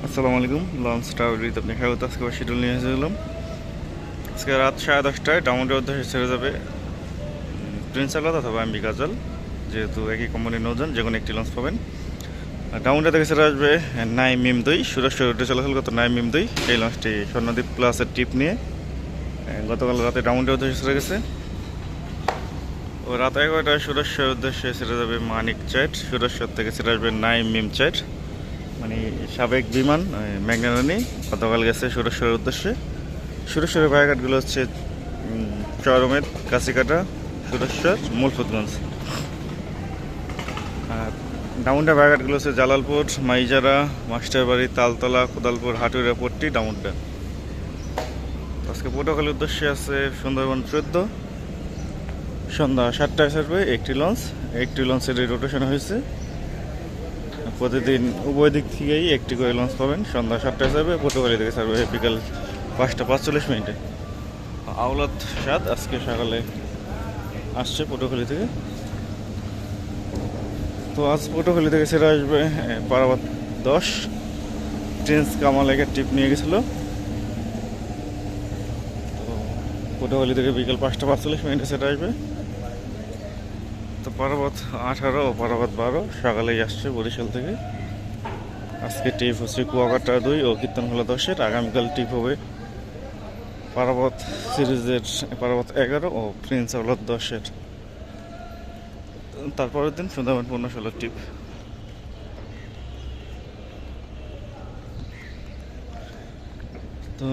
আসসালামু আলাইকুম। লঞ্চ ট্রাভেলিতে আপনি স্বাগত। আজকে শিডিউল নিয়ে এসেছিলাম। আজকে রাত 10:30টায় ডাউনের উদ্দেশ্যে ছেড়ে যাবে প্রিন্স আলাদ অথবা এমবি কাজল, যেহেতু একই কোম্পানির নৌযান, যে কোনো একটি লঞ্চ পাবেন। ডাউনটা থেকে ছেড়ে আসবে নাইম মিম দুই, সুরেশ্বর রোডে চলাচল করতো নাইম মিম দুই। এই লঞ্চটি স্বর্ণদ্বীপ প্লাসের টিপ নিয়ে গতকাল রাতে ডাউনের উদ্দেশ্যে ছেড়ে গেছে। ও রাত 11টায় সুরেশ্বর উদ্দেশ্যে ছেড়ে যাবে মানিক চাইট। সুরেশ্বর থেকে ছেড়ে আসবে নাইম মিম চাইট, মানে সাবেক বিমান ম্যাগনারানি। গতকাল গেছে সুরেশ্বরের উদ্দেশ্যে। সুরেশ্বরের বায়াঘাটগুলো হচ্ছে চরমেদ, কাছিকাটা, সুরেশ্বর, মূলফুতগঞ্জ। আর ডাউনটা বায়াঘাটগুলো হচ্ছে জালালপুর, মাইজারা, মাস্টারবাড়ি, তালতলা, কোদালপুর, হাটুরা, পট্টি, ডাউনটা। আজকে পটুয়াখালীর উদ্দেশ্যে আছে সুন্দরবন 14। সন্ধ্যা 7টায় ছাড়বে একটি লঞ্চ। একটি লঞ্চের রোটেশন হয়েছে। প্রতিদিন উভয় দিক থেকেই একটি করে লঞ্চ পাবেন। সন্ধ্যা 7টায় ছাড়বে, পটুয়াখালী থেকে ছাড়বে বিকাল 5টা 45 মিনিটে। আওলাদ সাদ আজকে সকালে আসছে পটুয়াখালী থেকে। তো আজ পটুয়াখালী থেকে ছেড়ে আসবে পারাবাদ 10। প্রিন্স কামাল একের ট্রিপ নিয়ে গেছিলো। তো পটুয়াখালী থেকে বিকাল 5টা 45 মিনিটে ছেড়ে আসবে। তো পারাবাদ 18 ও পারাবাদ 12 সকালেই আসছে বরিশাল থেকে। আজকে ট্রিপ হচ্ছে কুয়াকাটা 2 ও কীর্তনখোলা 10-এর। আগামীকাল ট্রিপ হবে পারাবত সিরিজের পারাবত 11 ও প্রিন্স আওলাদ 10-এর। তারপরের দিন সুন্দরবন 15-16 ট্রিপ। তো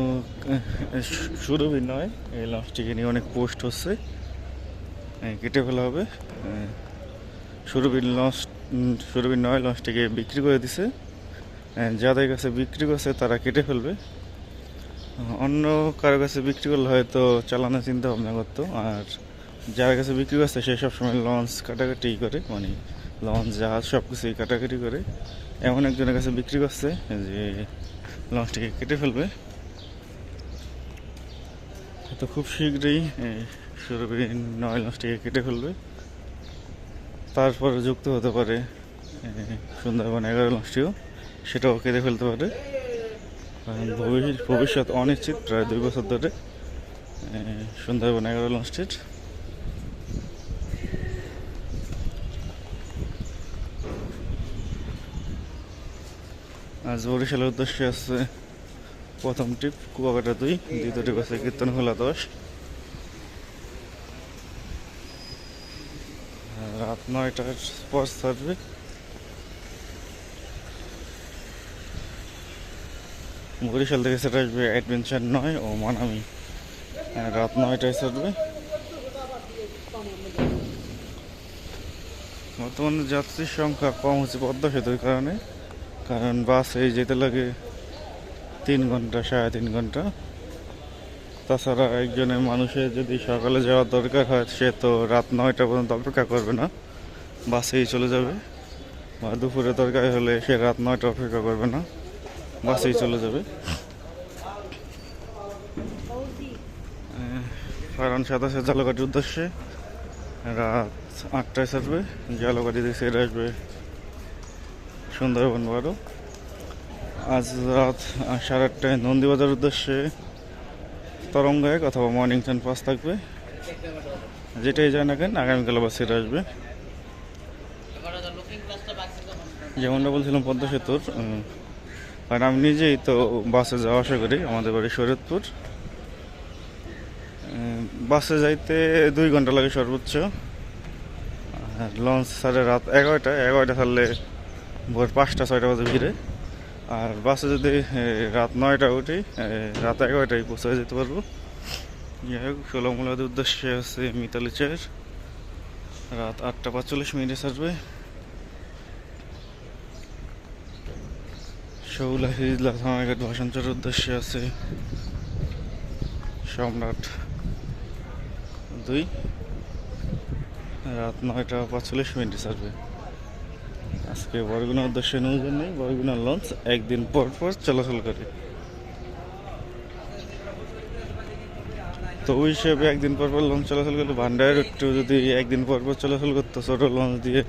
সুরভি নয়, এই লঞ্চটিকে নিয়ে অনেক পোস্ট হচ্ছে, কেটে ফেলা হবে। সুরভি নয় লঞ্চটিকে বিক্রি করে দিছে। যাদের কাছে বিক্রি করছে তারা কেটে ফেলবে। অন্য কারো কাছে বিক্রি করলে হয়তো চালানোর চিন্তা ভাবনা করতো। আর যার কাছে বিক্রি করছে সে সবসময় লঞ্চ কাটাকাটি করে, মানে লঞ্চ জাহাজ সব কিছুই কাটাকাটি করে। এমন একজনের কাছে বিক্রি করছে যে লঞ্চটিকে কেটে ফেলবে। তো খুব শীঘ্রই সুরভি 9 লঞ্চটিকে কেটে ফেলবে। তারপরে যুক্ত হতে পারে সুন্দরবন 11 লঞ্চটিও, সেটাও কেটে ফেলতে পারে। ভবিষ্যৎ অনিশ্চিত প্রায় 2 বছর ধরে সুন্দরবন 11 লঞ্চটির। আজ বরিশালের উদ্দেশ্যে আছে প্রথম ট্রিপ কুয়াকাটা 2, দ্বিতীয় ট্রিপ আছে কীর্তনখোলা 10। রাত 9টার পর ছাড়বে। বরিশাল থেকে সেটা আসবে অ্যাডভেঞ্চার 9 ও মানামি, রাত 9টায় ছাড়বে। বর্তমানে যাত্রীর সংখ্যা কম হচ্ছে পদ্মা সেতুর কারণে, কারণ বাসে যেতে লাগে 3 ঘন্টা 3.5 ঘন্টা। তাছাড়া একজনের মানুষের যদি সকালে যাওয়ার দরকার হয় সে তো রাত 9টা পর্যন্ত অপেক্ষা করবে না, বাসেই চলে যাবে। বা দুপুরে দরকার হলে সে রাত 9টা অপেক্ষা করবে না, বাসেই চলে যাবে। ফারহান 27 ঝালকাঠির উদ্দেশ্যে রাত 8টায় ছাড়বে। ঝালকাঠি থেকে ছেড়ে আসবে সুন্দরবন 12। আজ রাত 8:30টায় নন্দীবাজার উদ্দেশ্যে তরঙ্গ 1 অথবা মর্নিং চান 5 থাকবে। যেটাই যায় না কেন আগামীকাল আবার ছেড়ে আসবে। যেমনটা বলছিলাম পদ্মা সেতুর, কারণ আমি নিজেই তো বাসে যাওয়া আসা করি। আমাদের বাড়ি শরীয়তপুর। বাসে যাইতে 2 ঘন্টা লাগে সর্বোচ্চ। আর লঞ্চ ছাড়ে রাত 11টা ছাড়লে ভোর 5টা 6টা বাজে ভিড়ে। আর বাসে যদি রাত 9টা উঠি রাত 11টায় পৌঁছে যেতে পারবো। যাই হোক, ষোলমূলাদের উদ্দেশ্যে আছে মিতালি চেয়ার, রাত 8টা 45 মিনিটে ছাড়বে। শৌলা হিজলা থানাঘাট ভাষাঞ্চলের উদ্দেশ্যে আছে সম্রাট 2, রাত 9টা 45 মিনিটে ছাড়বে। আজকে বরগুনার উদ্দেশ্যে নৌযান নেই, বরগুনার লঞ্চ একদিন পর পর চলাচল করে। তো ওই হিসেবে একদিন পর পর লঞ্চ চলাচল করলে ভান্ডারের একটু যদি একদিন পর পর চলাচল করতো ছোট লঞ্চ দিয়ে,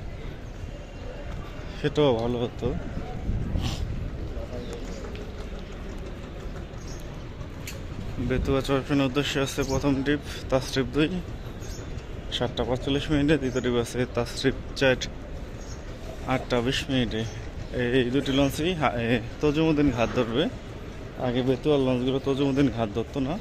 সেটাও ভালো হতো। বেতুয়া চরফিনের উদ্দেশ্যে আছে প্রথম ট্রিপ তাসট্রিপ 2 7:45 দ্বিতীয় ট্রিপ আছে তাসট্রিপ 4 8:20 এই দুটি লঞ্চই তজুমুদ্দিন ঘাট ধরবে। আগে বেতুয়ার লঞ্চগুলো তজুমুদ্দিন ঘাট ধরতো না।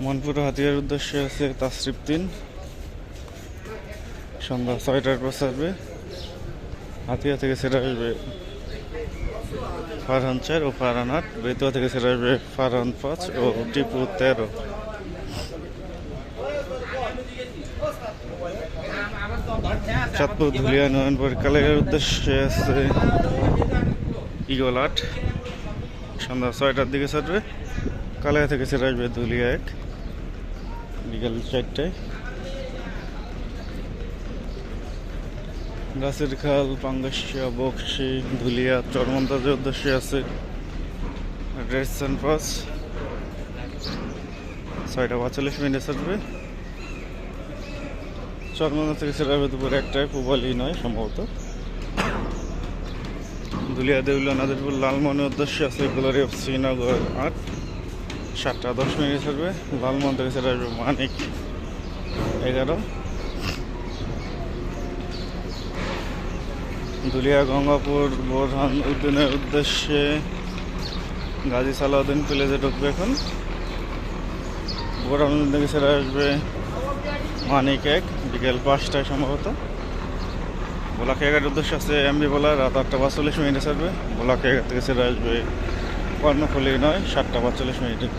মনপুর হাতিয়ার উদ্দেশ্যে আছে তাসট্রিপ 3 সন্ধ্যা 6টার পর ছাড়বে। হাতিয়া থেকে ছেড়ে আসবে ফারহান 4 ও ফারহান 8। বেতুয়া থেকে ছেড়ে আসবে ফারহান 5 ও টিপু 13। চাঁদপুর ধুলিয়া নয়নপুর কালের উদ্দেশ্যে আছে ইগল 8 সন্ধ্যা 6টার দিকে ছাড়বে। কালেয়া থেকে ছেড়ে আসবে ধুলিয়া 1 বিকেল 4টায়। গাছের খাল পাঙ্গাসিয়া বক্সি ধুলিয়া চরমন্তাজের উদ্দেশ্যে আছে রেড সানপাস 6:45 ছাড়বে। চরমন্তা থেকে ছেড়ে আসবে দুপুর 1টায় পূবালি নয় সম্ভবত। ধুলিয়া দেউলিয়া নাজিরপুর লালমনের উদ্দেশ্যে আছে গ্লোরি অফ শ্রীনগর 8 7:10 ছাড়বে। লালমন থেকে ছেড়ে আসবে মানিক 11। ধুলিয়া গঙ্গাপুর বোরহান উদ্দিনের উদ্দেশ্যে গাজী সালাউদ্দিন প্লেজে ঢুকবে এখন। বোরহান উদ্দিন থেকে ছেড়ে আসবে মানিক 1 বিকেল 5টায় সম্ভবত। ভোলাখিয়াঘাটের উদ্দেশ্যে আছে এমবি ভোলা রাত 8:45 ছাড়বে। ভোলাখিয়াঘাট থেকে ছেড়ে আসবে কর্ণফুলি 9 7:45।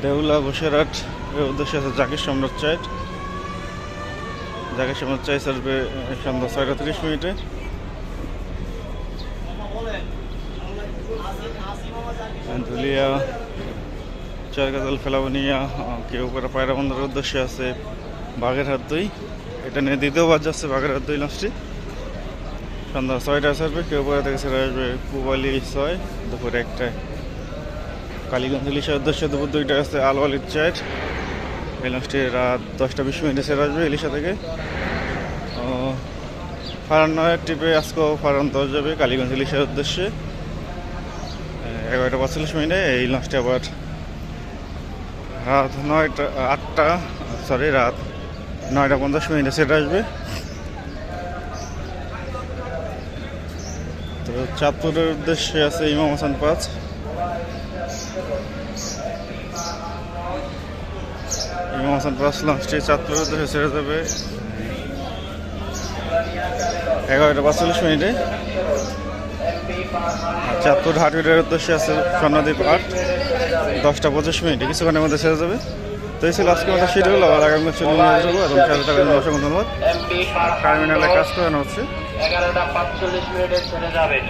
দেউলা বসিরহাট এর উদ্দেশ্যে আছে জাকির সম্রাট 4 জাকির সম্রাট 4 ছাড়বে সন্ধ্যা 6:30। ধুলিয়া চারগাজল ফেলাবনিয়া কেউ করে পায়রা বন্দরের উদ্দেশ্যে আছে বাগেরহাট 2। এটা নিয়ে দ্বিতীয়বার যাচ্ছে বাগেরহাট 2 লঞ্চটি। সন্ধ্যা 6টায় ছাড়বে। কেউ করে থেকে ছেড়ে আসবে পূবালি 6 দুপুর 1টায়। কালীগঞ্জ ইলিশার উদ্দেশ্যে দুপুর 2টায় আছে আলওয়ালির 4 এই লঞ্চটি রাত 10:20 ছেড়ে আসবে ইলিশা থেকে। ফারান 9 ট্রিপে আজকেও ফারান 10 যাবে কালীগঞ্জ ইলিশার উদ্দেশ্যে 11:45। এই লঞ্চটি আবার রাত 9:50 ছেড়ে আসবে। তো চাঁদপুরের উদ্দেশ্যে আছে ইমাম হাসান 5 ইমাম হাসান 5 লঞ্চটি চাঁদপুরের উদ্দেশ্যে ছেড়ে যাবে 11:45। চাঁদপুর হাটবিটের উদ্দেশ্যে আছে স্বর্ণদ্বীপ 8 10:25। কিছুক্ষণের মধ্যে ছেড়ে যাবে। তো এই ছিল আজকে আমাদের শিডিউল। আবার আগামী শিডিউল নিয়ে যাবো এবং সাথে থাকার জন্য অসংখ্য ধন্যবাদ। টার্মিনালে কাজ করানো হচ্ছে 11:45 ছেড়ে যাবেন।